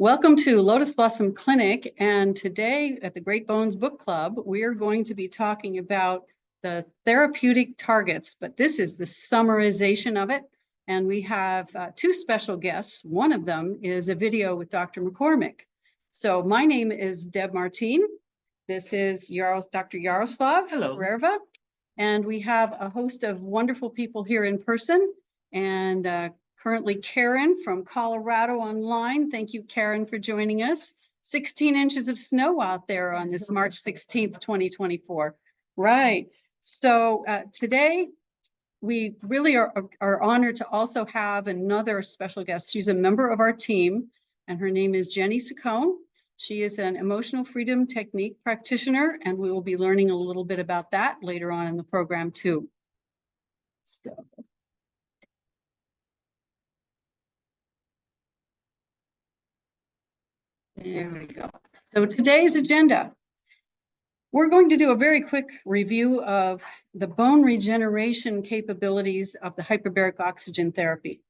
Welcome to Lotus Blossom Clinic, and today at the Great Bones Book Club, we are going to be talking about the therapeutic targets, but this is the summarization of it, and we have two special guests. One of them is a video with Dr. McCormick. So my name is Deb Martin. This is Dr. Yaroslav Rerva, and we have a host of wonderful people here in person, and currently Karen from Colorado online. Thank you, Karen, for joining us. 16 inches of snow out there on this March 16th, 2024. Right. So today we really are honored to also have another special guest. She's a member of our team, and her name is Jenny Saccone. She is an emotional freedom technique practitioner, and we will be learning a little bit about that later on in the program too. So. There we go. So today's agenda, we're going to do a very quick review of the bone regeneration capabilities of the hyperbaric oxygen therapy,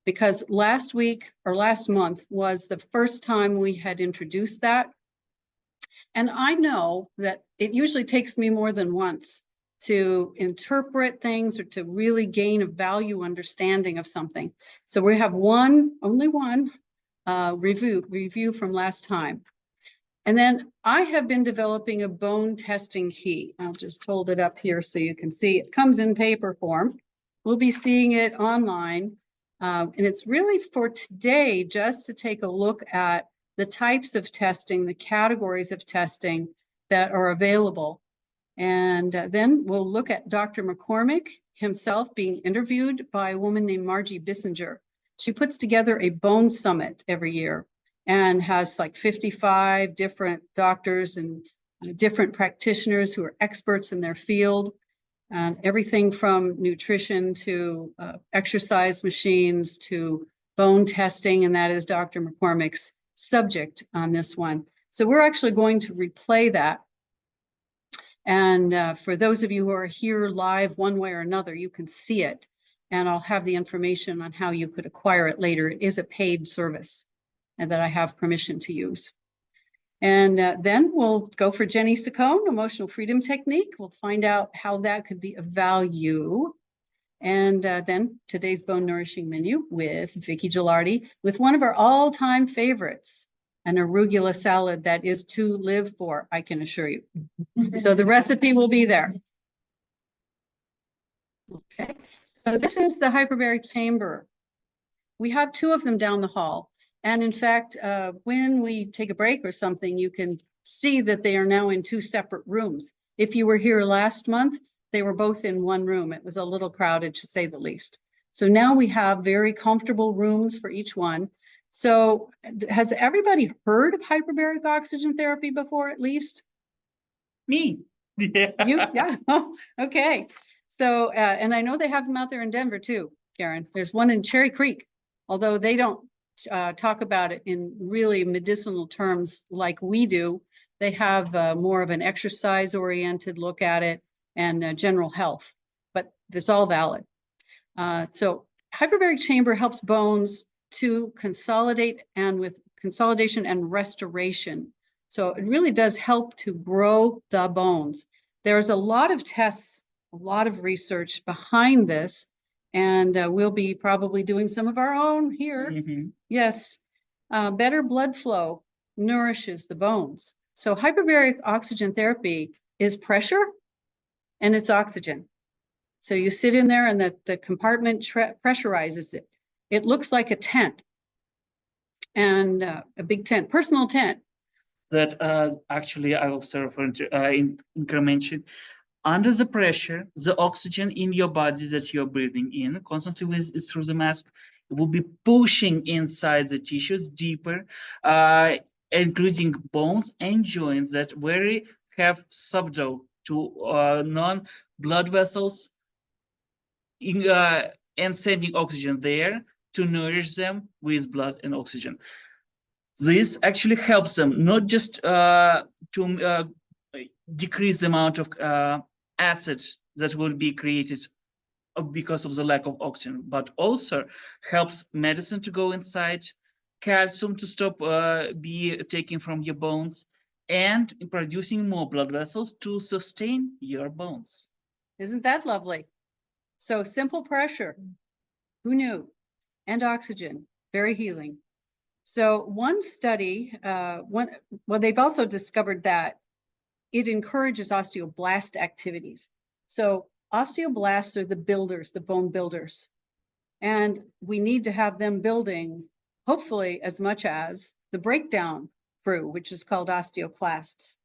because last week or last month was the first time we had introduced that. And I know that it usually takes me more than once to interpret things or to really gain a value understanding of something. So we have only one review from last time. And then I have been developing a bone testing key. I'll just hold it up here so you can see. It comes in paper form. We'll be seeing it online. And it's really for today just to take a look at the types of testing, the categories of testing that are available. And then we'll look at Dr. McCormick himself being interviewed by a woman named Margie Bissinger. She puts together a bone summit every year and has like 55 different doctors and different practitioners who are experts in their field, and everything from nutrition to exercise machines to bone testing, and that is Dr. McCormick's subject on this one. So we're actually going to replay that. And for those of you who are here live one way or another, you can see it. And I'll have the information on how you could acquire it later. It is a paid service and that I have permission to use. And then we'll go for Jenny Saccone, emotional freedom technique. We'll find out how that could be of value. And then today's bone nourishing menu with Vicki Gilardi, with one of our all-time favorites, an arugula salad that is to live for, I can assure you. So the recipe will be there. Okay. So this is the hyperbaric chamber. We have two of them down the hall. And in fact, when we take a break or something, you can see that they are now in two separate rooms. If you were here last month, they were both in one room. It was a little crowded, to say the least. So now we have very comfortable rooms for each one. So has everybody heard of hyperbaric oxygen therapy before, at least? Me. Yeah. You? Yeah. Oh, okay. So, and I know they have them out there in Denver too, Karen. There's one in Cherry Creek, although they don't talk about it in really medicinal terms like we do. They have more of an exercise-oriented look at it and general health, but it's all valid. So hyperbaric chamber helps bones to consolidate, and with consolidation and restoration. So it really does help to grow the bones. There's a lot of tests, a lot of research behind this, and we'll be probably doing some of our own here. Mm-hmm. Yes. Better blood flow nourishes the bones. So hyperbaric oxygen therapy is pressure and it's oxygen. So you sit in there and the compartment pressurizes it. It looks like a tent, and a big tent, personal tent. That actually I also referred to incrementation. Under the pressure, the oxygen in your body that you're breathing in constantly through the mask will be pushing inside the tissues deeper, including bones and joints that have subdural to non-blood vessels, and sending oxygen there to nourish them with blood and oxygen. This actually helps them not just to decrease the amount of acid that will be created because of the lack of oxygen, but also helps medicine to go inside, calcium to stop be taken from your bones, and producing more blood vessels to sustain your bones. Isn't that lovely? So simple pressure, who knew? And oxygen, very healing. So one study, well, they've also discovered that it encourages osteoblast activities. So osteoblasts are the builders, the bone builders. And we need to have them building, hopefully, as much as the breakdown crew, which is called osteoclasts.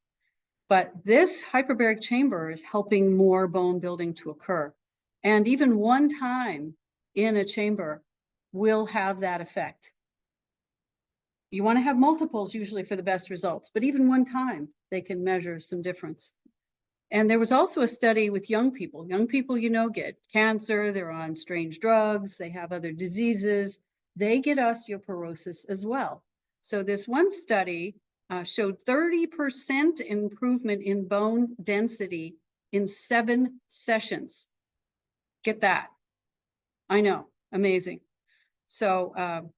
But this hyperbaric chamber is helping more bone building to occur. And even one time in a chamber will have that effect. You want to have multiples usually for the best results, but even one time they can measure some difference. And there was also a study with young people. Young people, you know, get cancer, they're on strange drugs, they have other diseases, they get osteoporosis as well. So this one study showed 30% improvement in bone density in 7 sessions. Get that. I know, amazing. So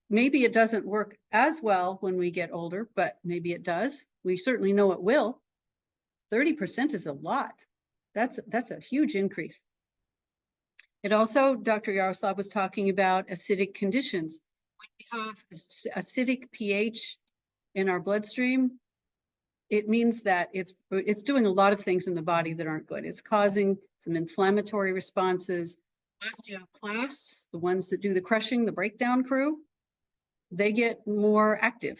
maybe it doesn't work as well when we get older, but maybe it does. We certainly know it will. 30% is a lot. That's a huge increase. It also, Dr. Yaroslav was talking about acidic conditions. When we have acidic pH in our bloodstream, it means that it's doing a lot of things in the body that aren't good. It's causing some inflammatory responses. Osteoclasts, the ones that do the crushing, the breakdown crew, they get more active,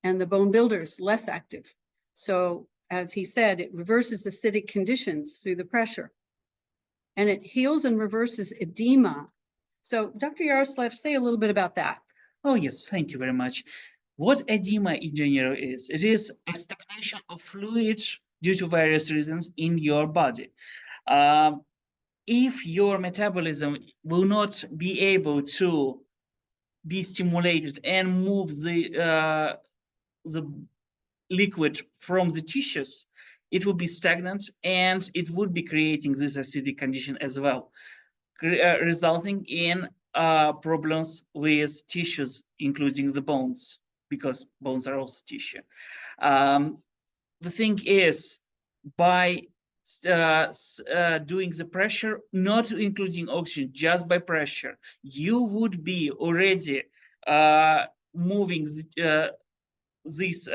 and the bone builders less active. So as he said, it reverses acidic conditions through the pressure, and it heals and reverses edema. So Dr. Yaroslav, say a little bit about that. Oh, yes, thank you very much. What edema in general is? It is a stagnation of fluid due to various reasons in your body. If your metabolism will not be able to be stimulated and move the liquid from the tissues, it will be stagnant, and it would be creating this acidic condition as well, resulting in problems with tissues, including the bones, because bones are also tissue. The thing is, by doing the pressure, not including oxygen, just by pressure, you would be already moving this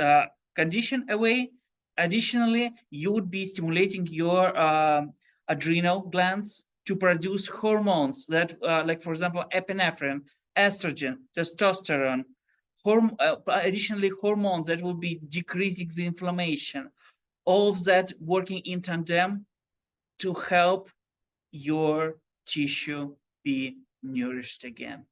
condition away. Additionally, you would be stimulating your adrenal glands to produce hormones that, like for example, epinephrine, estrogen, testosterone, additionally hormones that will be decreasing the inflammation. All of that working in tandem to help your tissue be nourished again.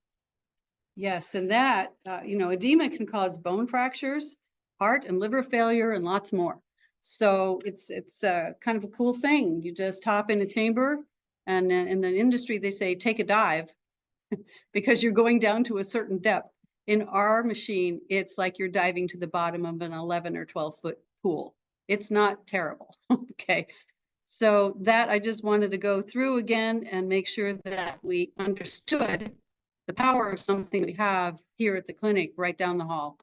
Yes, and that, edema can cause bone fractures, heart and liver failure, and lots more. So it's kind of a cool thing. You just hop in a chamber, and in the industry, they say, take a dive because you're going down to a certain depth. In our machine, it's like you're diving to the bottom of an 11 or 12-foot pool. It's not terrible, okay? So that I just wanted to go through again and make sure that we understood the power of something we have here at the clinic right down the hall.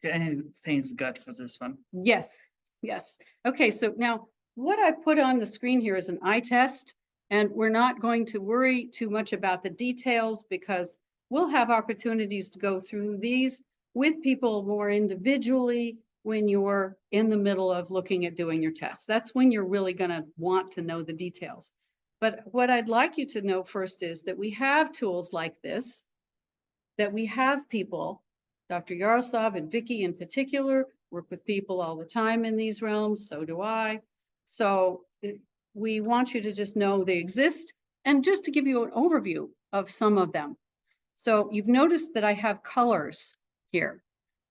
And thanks God for this one. Yes, yes. Okay, so now what I put on the screen here is an eye test, and we're not going to worry too much about the details because we'll have opportunities to go through these with people more individually when you're in the middle of looking at doing your tests. That's when you're really going to want to know the details. But what I'd like you to know first is that we have tools like this, that we have people, Dr. Yaroslav and Vicky in particular, work with people all the time in these realms, so do I. So we want you to just know they exist, and just to give you an overview of some of them. So you've noticed that I have colors here.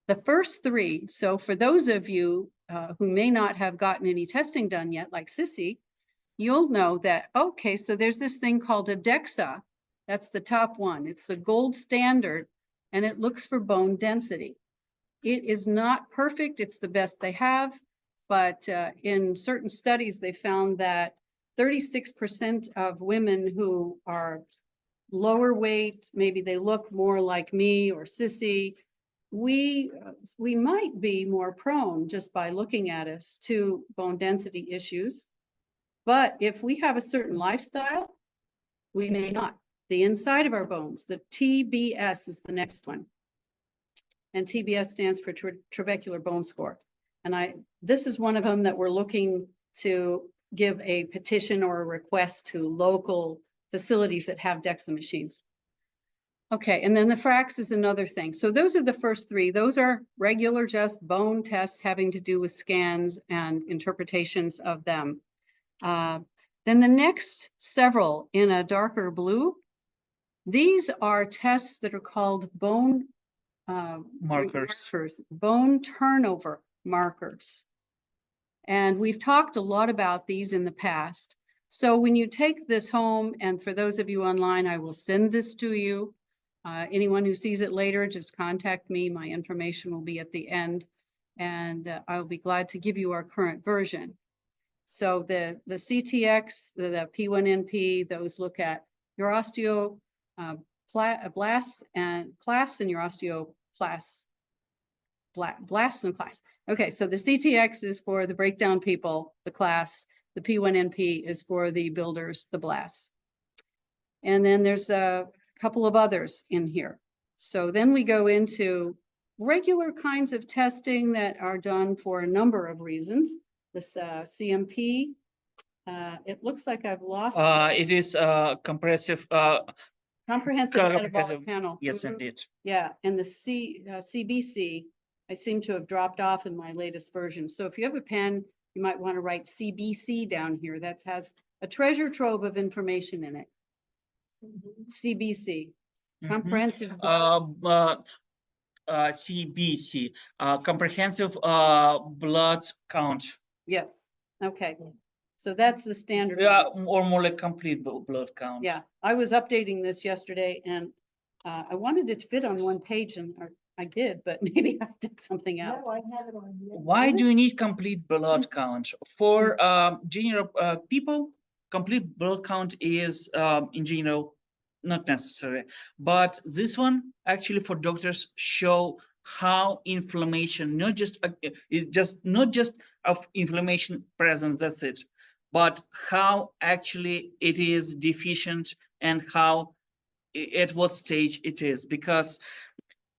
The first 3, so for those of you who may not have gotten any testing done yet, like Sissy, you'll know that, okay, so there's this thing called a DEXA. That's the top one. It's the gold standard, and it looks for bone density. It is not perfect. It's the best they have, but in certain studies, they found that 36% of women who are lower weight, maybe they look more like me or sissy, we might be more prone just by looking at us to bone density issues. But if we have a certain lifestyle, we may not. The inside of our bones, the TBS is the next one. And TBS stands for trabecular bone score. And this is one of them that we're looking to give a petition or a request to local facilities that have DEXA machines. Okay, and then the FRAX is another thing. So those are the first three. Those are regular, just bone tests having to do with scans and interpretations of them. Then the next several in a darker blue, these are tests that are called bone Markers. Bone turnover markers. And we've talked a lot about these in the past. So when you take this home, and for those of you online, I will send this to you. Anyone who sees it later, just contact me. My information will be at the end, and I'll be glad to give you our current version. So the CTX, the P1NP, those look at your osteoblast and class and your osteoblast and class. Okay, so the CTX is for the breakdown people, the class. The P1NP is for the builders, the blasts. And then there's a couple of others in here. So then we go into regular kinds of testing that are done for a number of reasons. This CMP, it looks like I've lost. It is comprehensive metabolic panel. Yes, indeed. Yeah, and the CBC, I seem to have dropped off in my latest version. So if you have a pen, you might want to write CBC down here. That has a treasure trove of information in it. CBC, comprehensive. CBC, comprehensive blood count. Yes. Okay. So that's the standard. Yeah, or more like complete blood count. Yeah, I was updating this yesterday, and I wanted it to fit on one page, and I did, but maybe I took something out. No, I have it on here. Why do you need complete blood count? For general people, complete blood count is in general not necessary. But this one actually for doctors show how inflammation, not just of inflammation presence, that's it, but how actually it is deficient and how at what stage it is, because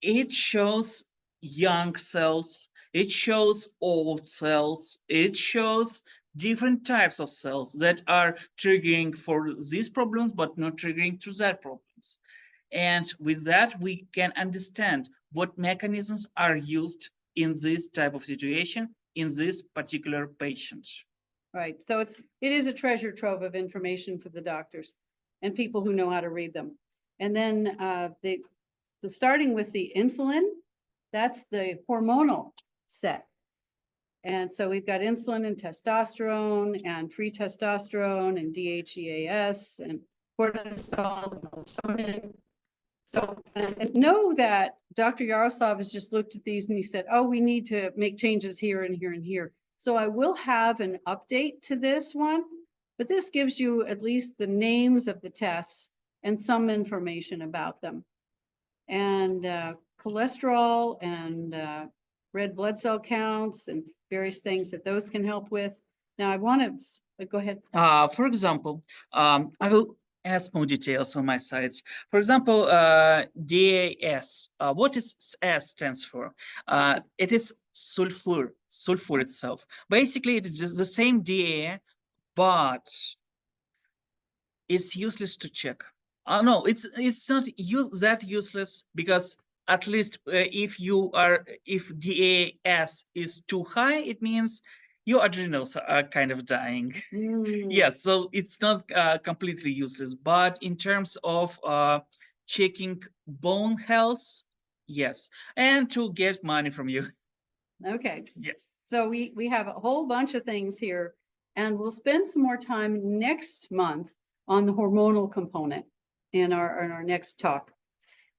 it shows young cells, it shows old cells, it shows different types of cells that are triggering for these problems, but not triggering to that problems. And with that, we can understand what mechanisms are used in this type of situation, in this particular patient. Right. So it is a treasure trove of information for the doctors and people who know how to read them. And then starting with the insulin, that's the hormonal set. And so we've got insulin and testosterone and free testosterone and DHEAS and cortisol and melatonin. So and know that Dr. Yaroslav has just looked at these and he said, oh, we need to make changes here and here and here. So I will have an update to this one, but this gives you at least the names of the tests and some information about them. And cholesterol and red blood cell counts and various things that those can help with. Now I want to go ahead. For example, I will add more details on my sides. For example, DAS. What is S stands for? It is sulfur itself. Basically, it is just the same DA, but it's useless to check. No, it's not that useless, because at least if DAS is too high, it means your adrenals are kind of dying. Yes, so it's not completely useless, but in terms of checking bone health, yes, and to get money from you. Okay. Yes. So we have a whole bunch of things here, and we'll spend some more time next month on the hormonal component in our next talk.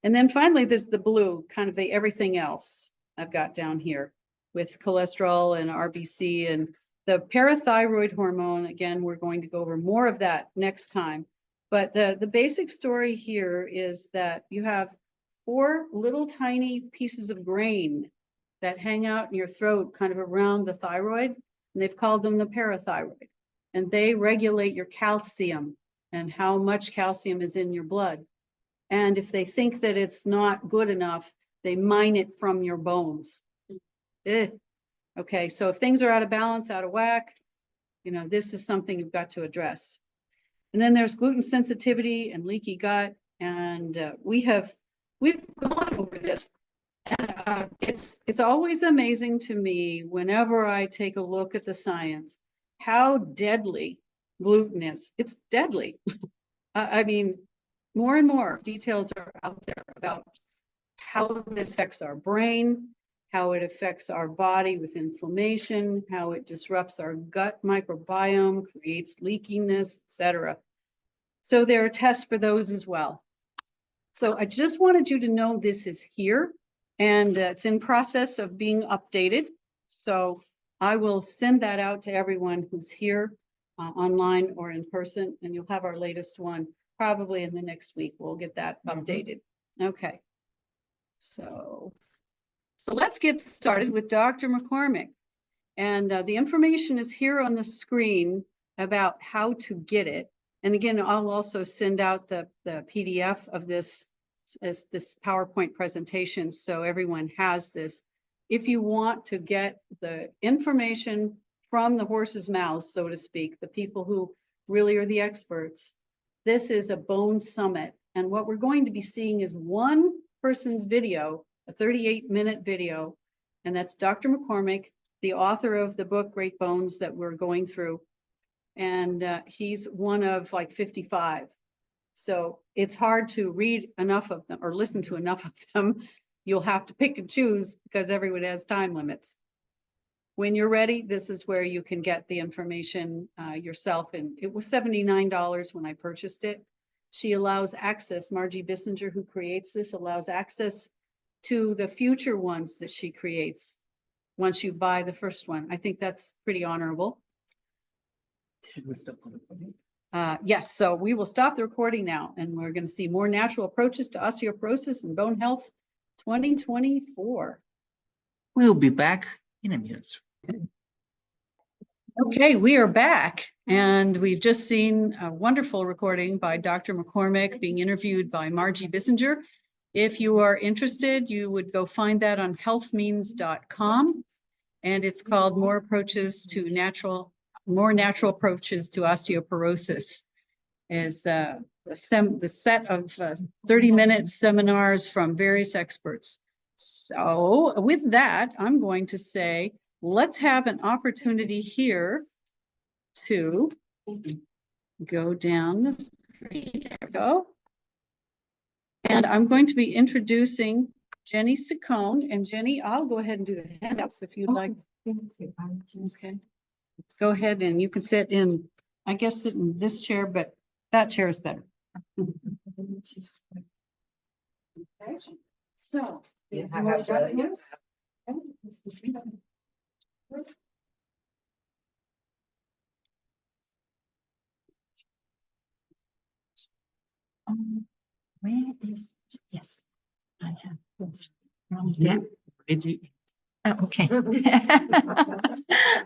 And then finally, there's the blue, kind of the everything else I've got down here with cholesterol and RBC and the parathyroid hormone. Again, we're going to go over more of that next time. But the basic story here is that you have 4 little tiny pieces of grain that hang out in your throat, kind of around the thyroid, and they've called them the parathyroid. And they regulate your calcium and how much calcium is in your blood. And if they think that it's not good enough, they mine it from your bones. Okay, so if things are out of balance, out of whack, you know, this is something you've got to address. And then there's gluten sensitivity and leaky gut. And we've gone over this. And it's always amazing to me whenever I take a look at the science, how deadly gluten is. It's deadly. I mean, more and more details are out there about how this affects our brain, how it affects our body with inflammation, how it disrupts our gut microbiome, creates leakiness, etc. So there are tests for those as well. So I just wanted you to know this is here, and it's in process of being updated. So I will send that out to everyone who's here online or in person, and you'll have our latest one probably in the next week. We'll get that updated. Okay. So let's get started with Dr. McCormick. And the information is here on the screen about how to get it. And again, I'll also send out the PDF of this as this PowerPoint presentation so everyone has this. If you want to get the information from the horse's mouth, so to speak, the people who really are the experts, this is a Bone Summit. And what we're going to be seeing is one person's video, a 38-minute video, and that's Dr. McCormick, the author of the book Great Bones that we're going through. And he's one of like 55. So it's hard to read enough of them or listen to enough of them. You'll have to pick and choose because everyone has time limits. When you're ready, this is where you can get the information yourself. And it was $79 when I purchased it. She allows access, Margie Bissinger, who creates this, allows access to the future ones that she creates once you buy the first one. I think that's pretty honorable. Yes, so we will stop the recording now, and we're going to see more natural approaches to osteoporosis and bone health 2024. We'll be back in a minute. Okay, we are back, and we've just seen a wonderful recording by Dr. McCormick being interviewed by Margie Bissinger. If you are interested, you would go find that on healthmeans.com, and it's called More Natural Approaches to Osteoporosis. Is the set of 30-minute seminars from various experts. So with that, I'm going to say, let's have an opportunity here to go down the screen. There we go. And I'm going to be introducing Jenny Ciccone. And Jenny, I'll go ahead and do the handouts if you'd like. Okay. Go ahead and you can sit in, I guess, sit in this chair, but that chair is better. Okay. So, You have that? Where is, yes, I have this from them. Oh, okay.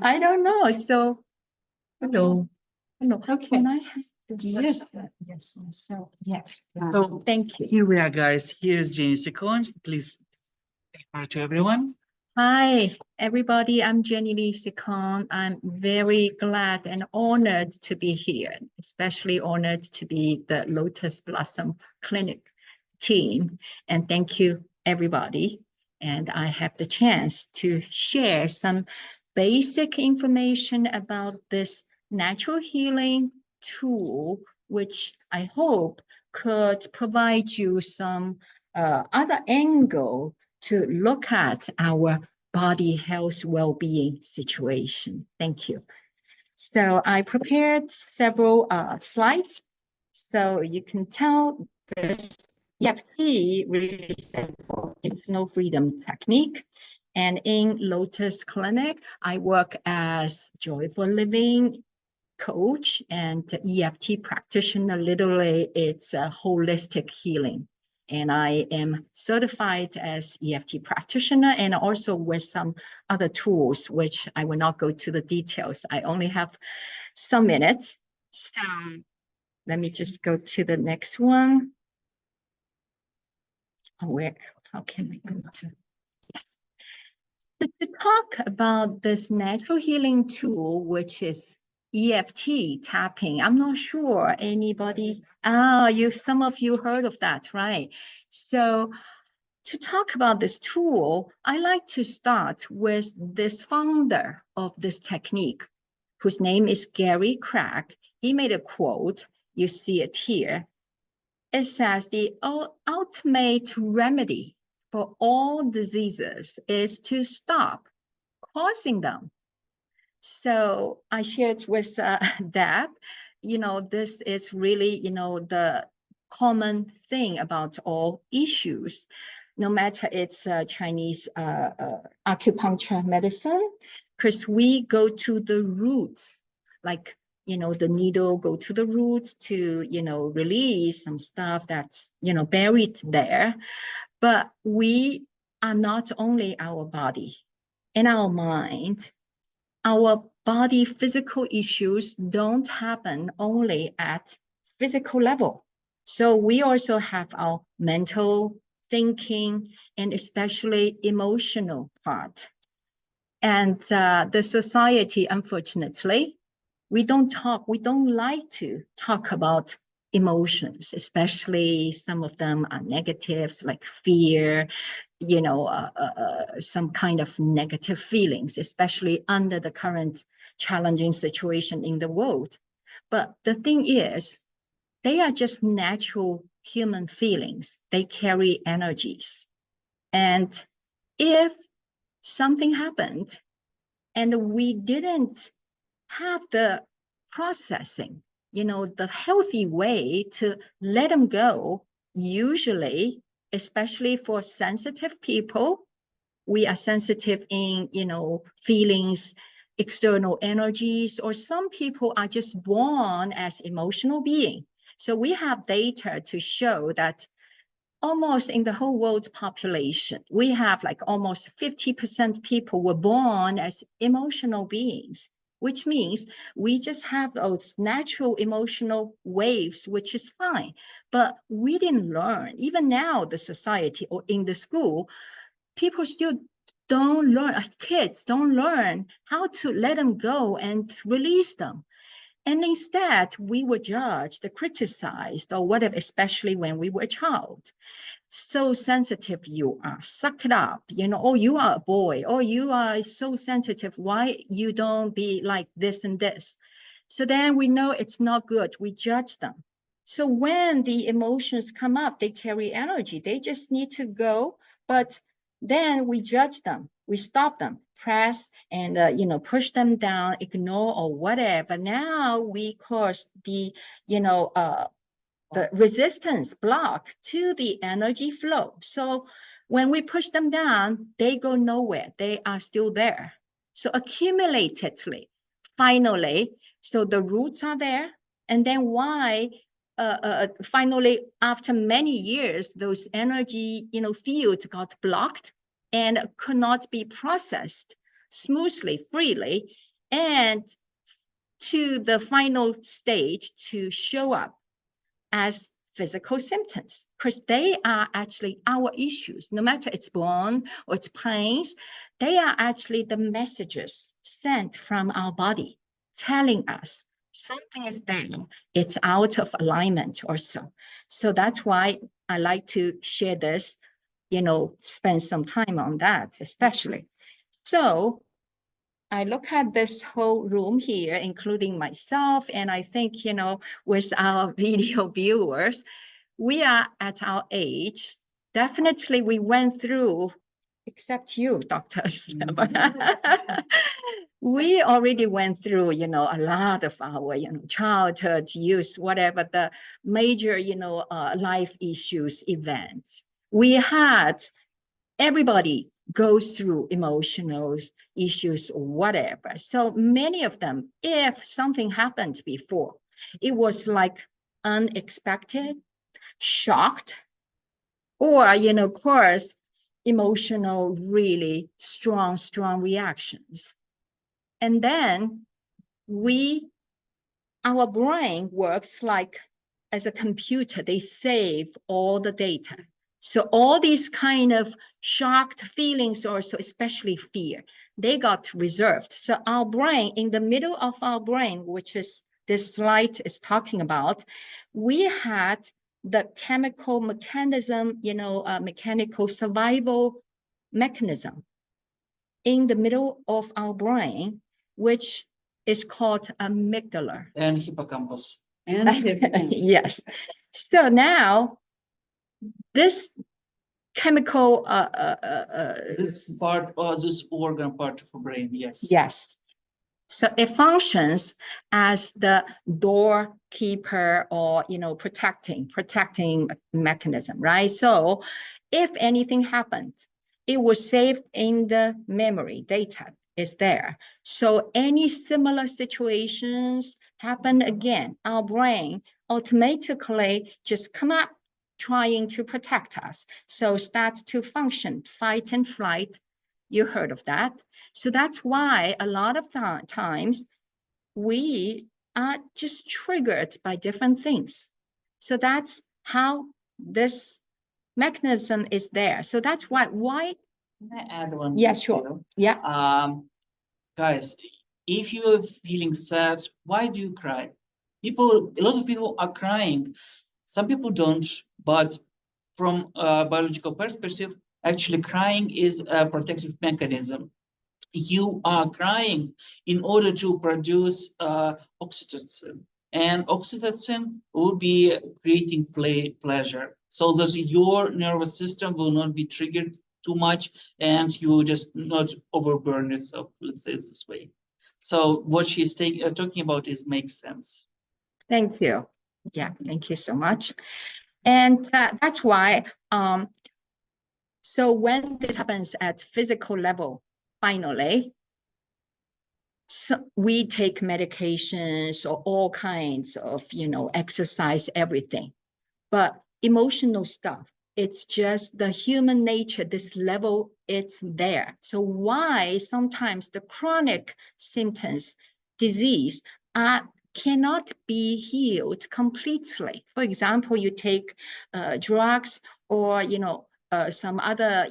I don't know. So, hello. Hello. Okay. Can I have this? Yes. Yes. So, yes. So Thank you. here we are, guys. Here's Jenny Ciccone. Please say hi to everyone. Hi, everybody. I'm Jenny Lee Ciccone. I'm very glad and honored to be here, especially honored to be the Lotus Blossom Clinic team. And thank you, everybody. And I have the chance to share some basic information about this natural healing tool, which I hope could provide you some other angle to look at our body health well-being situation. Thank you. So I prepared several slides. So you can tell this EFT really stands for Internal Freedom Technique. And in Lotus Clinic, I work as Joyful Living coach and EFT practitioner. Literally, it's a holistic healing. And I am certified as EFT practitioner and also with some other tools, which I will not go to the details. I only have some minutes. So let me just go to the next one. How can we go to? Yes. To talk about this natural healing tool, which is EFT tapping. I'm not sure anybody, some of you heard of that, right? So to talk about this tool, I like to start with this founder of this technique, whose name is Gary Craig. He made a quote, you see it here. It says the ultimate remedy for all diseases is to stop causing them. So I shared with Deb, this is really, the common thing about all issues, no matter it's Chinese acupuncture medicine, because we go to the roots, like, the needle go to the roots to, release some stuff that's, buried there. But we are not only our body and our mind. Our body physical issues don't happen only at physical level. So we also have our mental thinking and especially emotional part. And the society, unfortunately, we don't like to talk about emotions, especially some of them are negatives like fear, some kind of negative feelings, especially under the current challenging situation in the world. But the thing is, they are just natural human feelings. They carry energies. And if something happened and we didn't have the processing, the healthy way to let them go, usually, especially for sensitive people, we are sensitive in, feelings, external energies, or some people are just born as emotional beings. So we have data to show that almost in the whole world population, we have like almost 50% people were born as emotional beings, which means we just have those natural emotional waves, which is fine. But we didn't learn. Even now, the society or in the school, people still don't learn, kids don't learn how to let them go and release them. And instead, we were judged, criticized, or whatever, especially when we were a child. So sensitive you are, suck it up, oh, you are a boy, oh, you are so sensitive, why you don't be like this and this? So then we know it's not good, we judge them. So when the emotions come up, they carry energy, they just need to go, but then we judge them, we stop them, press and push them down, ignore or whatever. Now we cause the the resistance block to the energy flow. So when we push them down, they go nowhere. They are still there. So accumulatedly, finally, so the roots are there. And then why finally, after many years, those energy fields got blocked and could not be processed smoothly, freely, and to the final stage to show up as physical symptoms, because they are actually our issues. No matter it's born or it's pains, they are actually the messages sent from our body telling us something is there, it's out of alignment or so. So that's why I like to share this, spend some time on that, especially. So I look at this whole room here, including myself, and I think, with our video viewers, we are at our age. Definitely we went through, except you, doctors. We already went through, a lot of our, childhood, youth, whatever the major, life issues, events. We had everybody goes through emotional issues or whatever. So many of them, if something happened before, it was like unexpected, shocked, or, of course, emotional, really strong reactions. And then our brain works like as a computer, they save all the data. So all these kind of shocked feelings, also especially fear, they got reserved. So our brain, in the middle of our brain, which is this slide is talking about, we had the chemical mechanism, mechanical survival mechanism in the middle of our brain, which is called amygdala. And hippocampus. And Yes. So now this chemical This part or this organ part of the brain, yes. yes. So it functions as the doorkeeper or protecting mechanism, right? So if anything happened, it was saved in the memory, data is there. So any similar situations happen again, our brain automatically just come up trying to protect us. So starts to function, fight and flight. You heard of that. So that's why a lot of times we are just triggered by different things. So that's how this mechanism is there. So that's why. Can I add one? Yes, sure. detail? Yeah. Guys, if you're feeling sad, why do you cry? A lot of people are crying. Some people don't, but from a biological perspective, actually crying is a protective mechanism. You are crying in order to produce oxytocin, and oxytocin will be creating pleasure, so that your nervous system will not be triggered too much, and you will just not overburn yourself. Let's say it this way. So what she's talking about makes sense. Thank you. Yeah, thank you so much. And that's why. So when this happens at physical level, finally, so we take medications or all kinds of, exercise, everything. But emotional stuff, it's just the human nature, this level, it's there. So why sometimes the chronic symptoms, disease, cannot be healed completely. For example, you take drugs or, some other,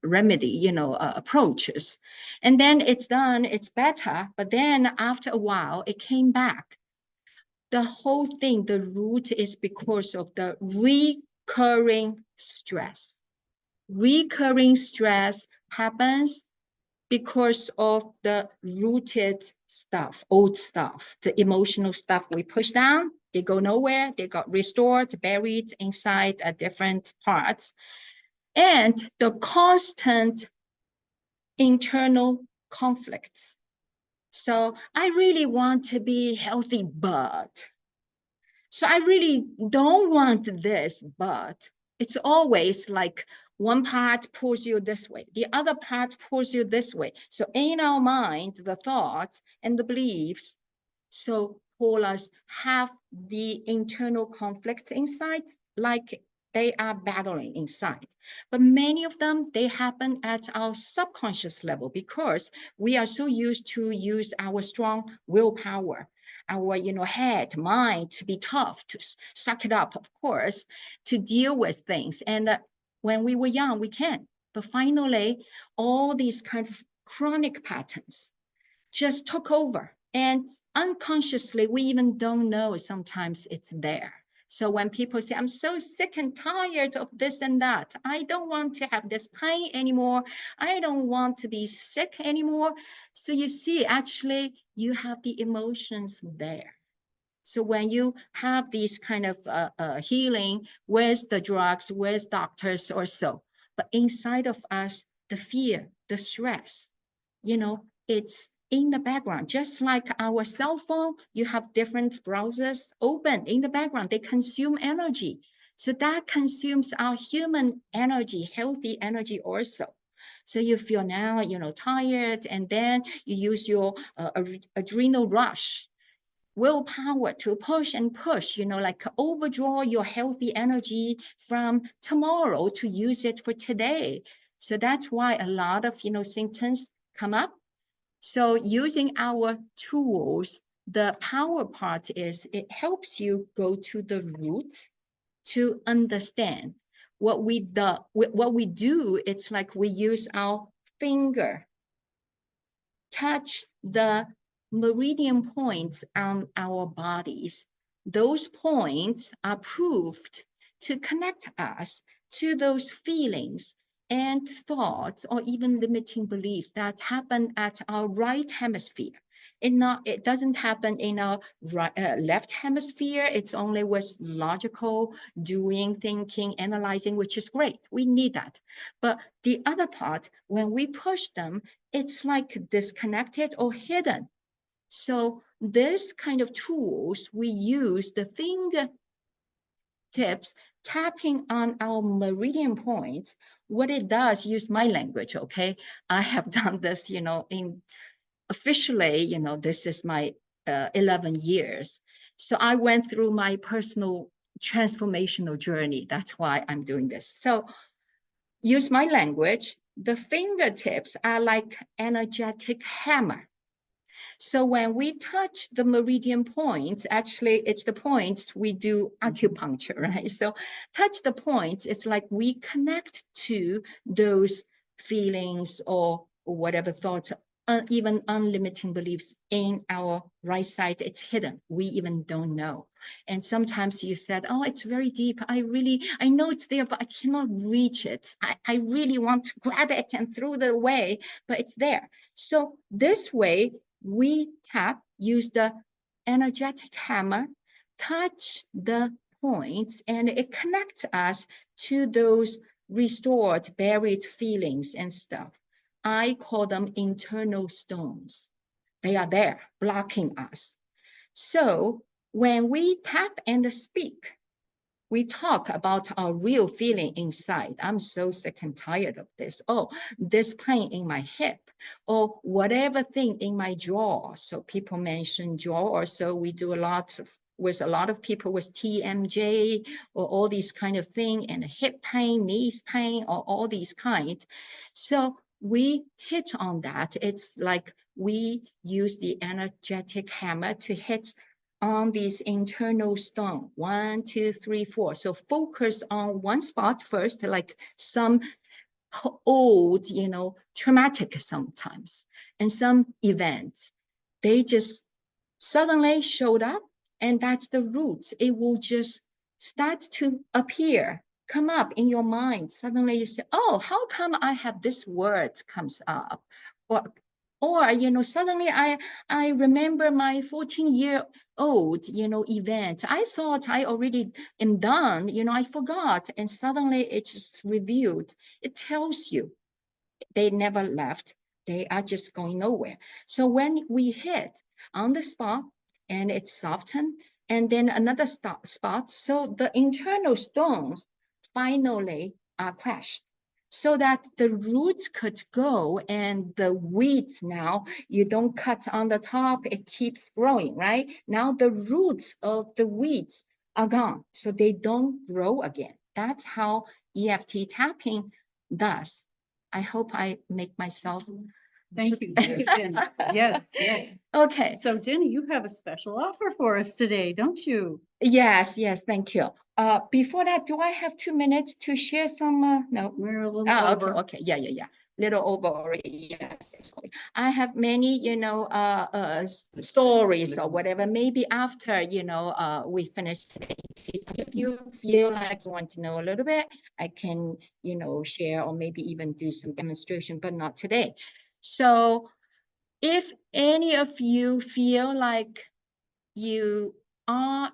remedy, approaches. And then it's done, it's better, but then after a while, it came back. The whole thing, the root is because of the recurring stress. Recurring stress happens because of the rooted stuff, old stuff, the emotional stuff we push down. They go nowhere. They got restored, buried inside different parts. And the constant internal conflicts. So I really want to be healthy, but. So I really don't want this, but it's always like one part pulls you this way, the other part pulls you this way. So in our mind, the thoughts and the beliefs, so pull us have the internal conflicts inside, like they are battling inside. But many of them, they happen at our subconscious level because we are so used to use our strong willpower, our head, mind to be tough, to suck it up, of course, to deal with things. And when we were young, we can. But finally, all these kinds of chronic patterns just took over. And unconsciously, we even don't know sometimes it's there. So when people say, I'm so sick and tired of this and that, I don't want to have this pain anymore, I don't want to be sick anymore. So you see, actually, you have the emotions there. So when you have these kind of healing with the drugs, with doctors or so, but inside of us, the fear, the stress, it's in the background, just like our cell phone, you have different browsers open in the background, they consume energy. So that consumes our human energy, healthy energy also. So you feel now, tired, and then you use your adrenal rush, willpower to push and push, like overdraw your healthy energy from tomorrow to use it for today. So that's why a lot of, symptoms come up. So using our tools, the power part is it helps you go to the roots to understand what we do. It's like we use our finger, touch the meridian points on our bodies. Those points are proved to connect us to those feelings and thoughts or even limiting beliefs that happen at our right hemisphere. It doesn't happen in our left hemisphere. It's only with logical doing, thinking, analyzing, which is great. We need that. But the other part, when we push them, it's like disconnected or hidden. So this kind of tools, we use the fingertips tapping on our meridian points. What it does, use my language, okay? I have done this, in officially, this is my 11 years. So I went through my personal transformational journey. That's why I'm doing this. So use my language. The fingertips are like energetic hammer. So when we touch the meridian points, actually it's the points we do acupuncture, right? So touch the points, it's like we connect to those feelings or whatever thoughts, even unlimiting beliefs in our right side. It's hidden. We even don't know. And sometimes you said, oh, it's very deep. I know it's there, but I cannot reach it. I really want to grab it and throw it away, but it's there. So this way, we use the energetic hammer, touch the points, and it connects us to those restored, buried feelings and stuff. I call them internal stones. They are there, blocking us. So when we tap and speak, we talk about our real feeling inside. I'm so sick and tired of this. Oh, this pain in my hip, or whatever thing in my jaw. So people mention jaw, or so we do with a lot of people with TMJ or all these kind of thing, and hip pain, knees pain, or all these kind. So we hit on that. It's like we use the energetic hammer to hit on these internal stone, 1, 2, 3, 4. So focus on one spot first, like some old, traumatic sometimes, and some events. They just suddenly showed up, and that's the roots. It will just start to appear, come up in your mind. Suddenly you say, oh, how come I have this word comes up? Or suddenly I remember my 14-year-old, event. I thought I already am done, I forgot, and suddenly it just revealed. It tells you they never left. They are just going nowhere. So when we hit on the spot and it's softened, and then another spot, so the internal stones finally are crushed, so that the roots could go, and the weeds, now you don't cut on the top, it keeps growing, right? Now the roots of the weeds are gone, so they don't grow again. That's how EFT tapping does. I hope I make myself. Thank you, Jenny. Yes, yes. Okay. So Jenny, you have a special offer for us today, don't you? Yes, thank you. Before that, do I have 2 minutes to share some? No. We're a little over. Okay. Yeah. Little over already. Yes. I have many, stories or whatever. Maybe after, we finish today. If you feel like you want to know a little bit, I can, share or maybe even do some demonstration, but not today. So if any of you feel like you are,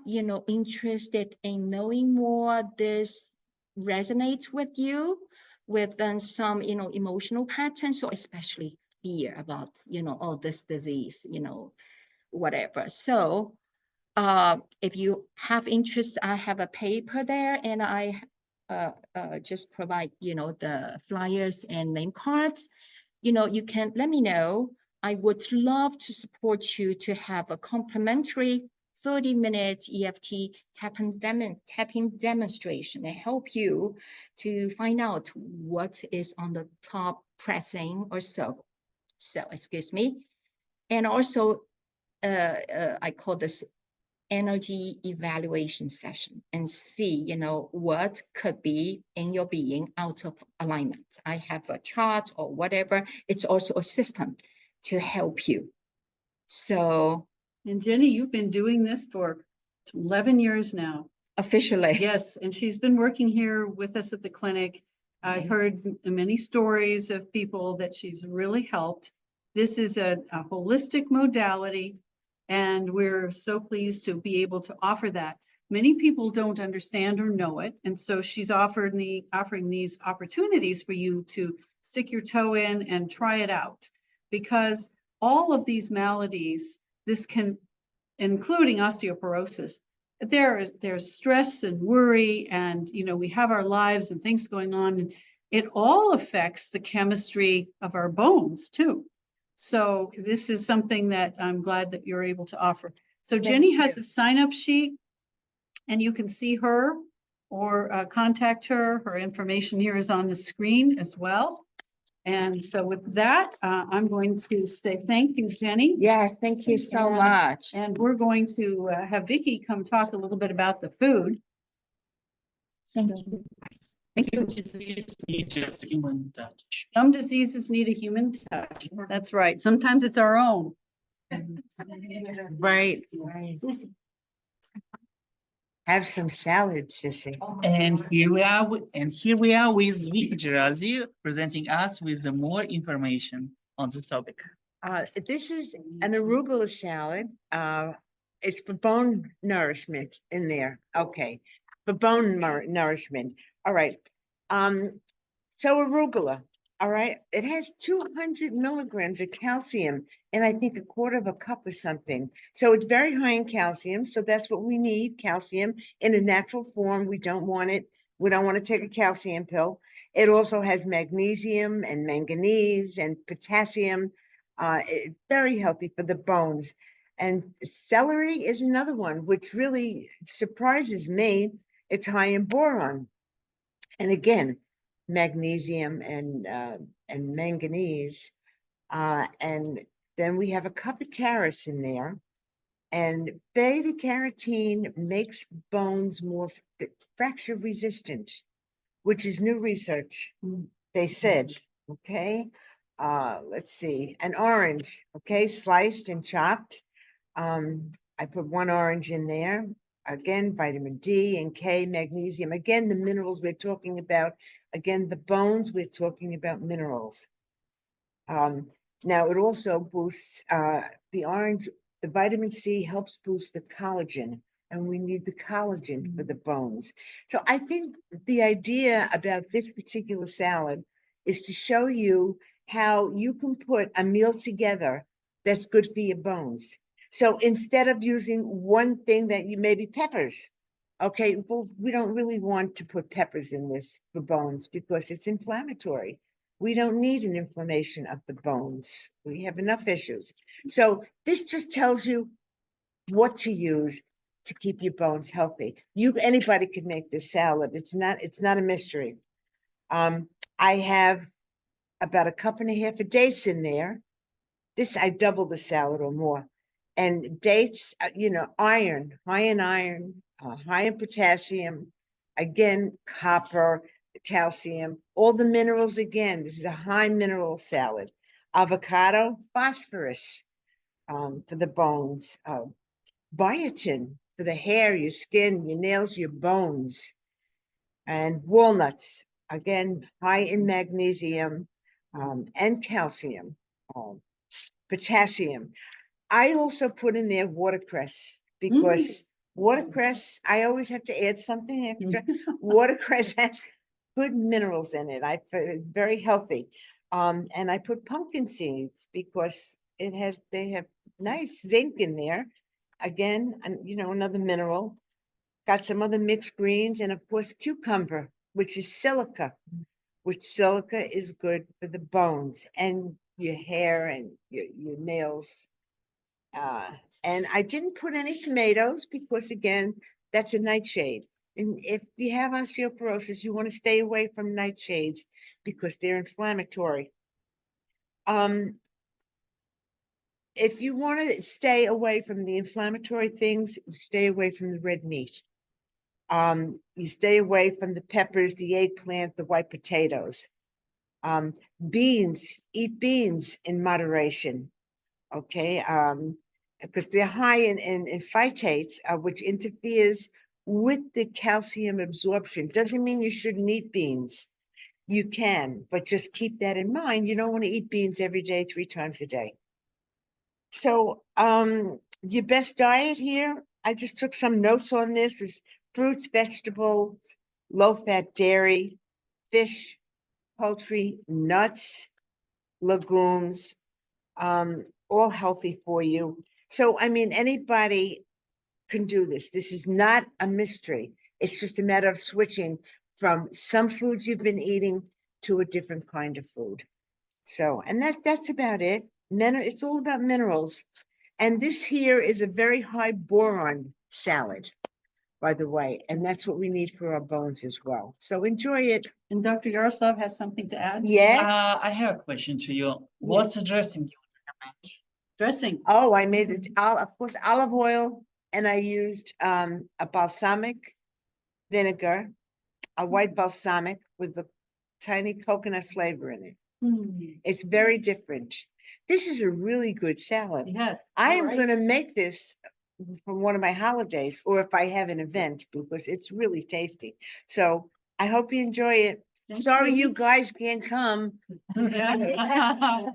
interested in knowing more, this resonates with you, with some, emotional patterns, or especially fear about, all this disease, whatever. So if you have interest, I have a paper there, and I just provide, the flyers and name cards. You can let me know. I would love to support you to have a complimentary 30-minute EFT tapping demonstration and help you to find out what is on the top pressing or so. So, excuse me. And also, I call this energy evaluation session and see, what could be in your being out of alignment. I have a chart or whatever. It's also a system to help you. So And Jenny, you've been doing this for 11 years now. officially, Yes, and she's been working here with us at the clinic. I've heard many stories of people that she's really helped. This is a holistic modality, and we're so pleased to be able to offer that. Many people don't understand or know it, and so she's offering these opportunities for you to stick your toe in and try it out. Because all of these maladies, this can, including osteoporosis, there's stress and worry, and we have our lives and things going on, and it all affects the chemistry of our bones too. So this is something that I'm glad that you're able to offer. So Jenny has a sign-up sheet, and you can see her or contact her. Her information here is on the screen as well. And so with that, I'm going to say thank you, Jenny. yes, thank you so And- much. And we're going to have Vicky come talk a little bit about the food. Thank So, you. Thank you. Need just human touch. Some diseases need a human touch. That's right. Sometimes it's our own. Right. Have some salad, sissy. And here we are with Vicky Geraldi presenting us with more information on this topic. This is an arugula salad. It's for bone nourishment in there. Okay, for bone nourishment. All right. So arugula. All right. It has 200 milligrams of calcium, and I think a quarter of a cup or something. So it's very high in calcium. So that's what we need, calcium in a natural form. We don't want it. We don't want to take a calcium pill. It also has magnesium and manganese and potassium. Very healthy for the bones. And celery is another one, which really surprises me. It's high in boron. And again, magnesium and manganese. And then we have a cup of carrots in there. And beta carotene makes bones more fracture resistant, which is new research, they said. Okay. Let's see, an orange, okay, sliced and chopped. I put one orange in there. Again, vitamin D and K, magnesium. Again, the minerals we're talking about. Again, the bones, we're talking about minerals. Now, it also boosts the orange. The vitamin C helps boost the collagen, and we need the collagen for the bones. So I think the idea about this particular salad is to show you how you can put a meal together that's good for your bones. So instead of using one thing that you maybe peppers, okay, well, we don't really want to put peppers in this for bones because it's inflammatory. We don't need an inflammation of the bones. We have enough issues. So this just tells you what to use to keep your bones healthy. Anybody could make this salad. It's not a mystery. I have about a cup and a half of dates in there. This, I double the salad or more. And dates, iron, high in iron, high in potassium, again, copper, calcium, all the minerals again. This is a high mineral salad. Avocado, phosphorus for the bones. Biotin for the hair, your skin, your nails, your bones. And walnuts, again, high in magnesium and calcium, potassium. I also put in there watercress because watercress, I always have to add something extra. Watercress has good minerals in it. I find it very healthy. And I put pumpkin seeds because they have nice zinc in there. again, and you know, another mineral. Got some other mixed greens and of course cucumber, which is silica, which silica is good for the bones and your hair and your nails. And I didn't put any tomatoes because again, that's a nightshade. And if you have osteoporosis, you want to stay away from nightshades because they're inflammatory. If you want to stay away from the inflammatory things, you stay away from the red meat. You stay away from the peppers, the eggplant, the white potatoes. Beans, eat beans in moderation. Okay, because they're high in phytates, which interferes with the calcium absorption. Doesn't mean you shouldn't eat beans. You can, but just keep that in mind. You don't want to eat beans every day, 3 times a day. So, your best diet here, I just took some notes on this, is fruits, vegetables, low-fat dairy, fish, poultry, nuts, legumes, all healthy for you. So, I mean, anybody can do this. This is not a mystery. It's just a matter of switching from some foods you've been eating to a different kind of food. So, and that's about it. It's all about minerals. And this here is a very high boron salad, by the way, and that's what we need for our bones as well. So enjoy it. And Dr. Yaroslav has something to add? Yes. I have a question to you. What's the dressing you recommend? Dressing. Oh, I made it, of course, olive oil, and I used a balsamic vinegar, a white balsamic with a tiny coconut flavor in it. It's very different. This is a really good salad. Yes. I am right. going to make this for one of my holidays, or if I have an event, because it's really tasty. So I hope you enjoy it. Thank Sorry you. you guys can't come. Yeah.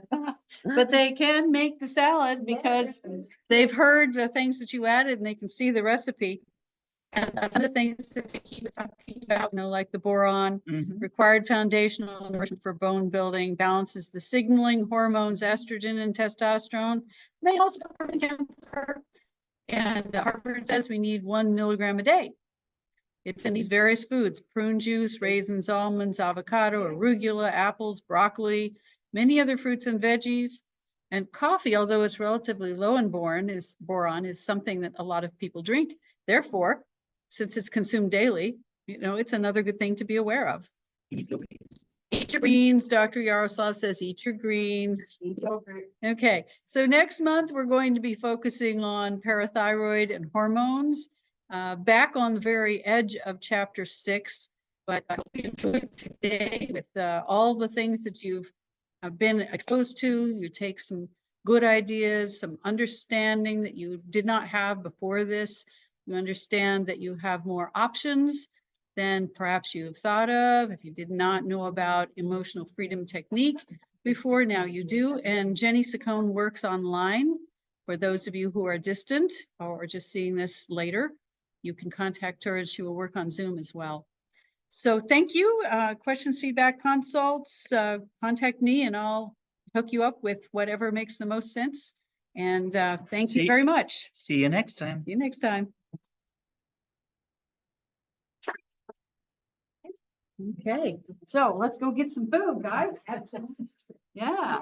But they can make the salad because they've heard the things that you added and they can see the recipe. And other things that they keep talking about, like the boron, Mhm. required foundational nourishment for bone building, balances the signaling hormones, estrogen and testosterone, may also prevent cancer. And Harvard says we need 1 milligram a day. It's in these various foods: prune juice, raisins, almonds, avocado, arugula, apples, broccoli, many other fruits and veggies. And coffee, although it's relatively low in boron, is something that a lot of people drink. Therefore, since it's consumed daily, it's another good thing to be aware of. Eat your greens. Dr. Yaroslav says, eat your greens. Okay, so next month, we're going to be focusing on parathyroid and hormones. Back on the very edge of chapter 6, but I hope you enjoyed today with all the things that you've been exposed to. You take some good ideas, some understanding that you did not have before this. You understand that you have more options than perhaps you've thought of. If you did not know about emotional freedom technique before, now you do. And Jenny Saccone works online. For those of you who are distant or just seeing this later, you can contact her and she will work on Zoom as well. So thank you. Questions, feedback, consults, contact me and I'll hook you up with whatever makes the most sense. And thank you very much. See you next time. See you next time. Okay, so let's go get some food, guys. Yeah.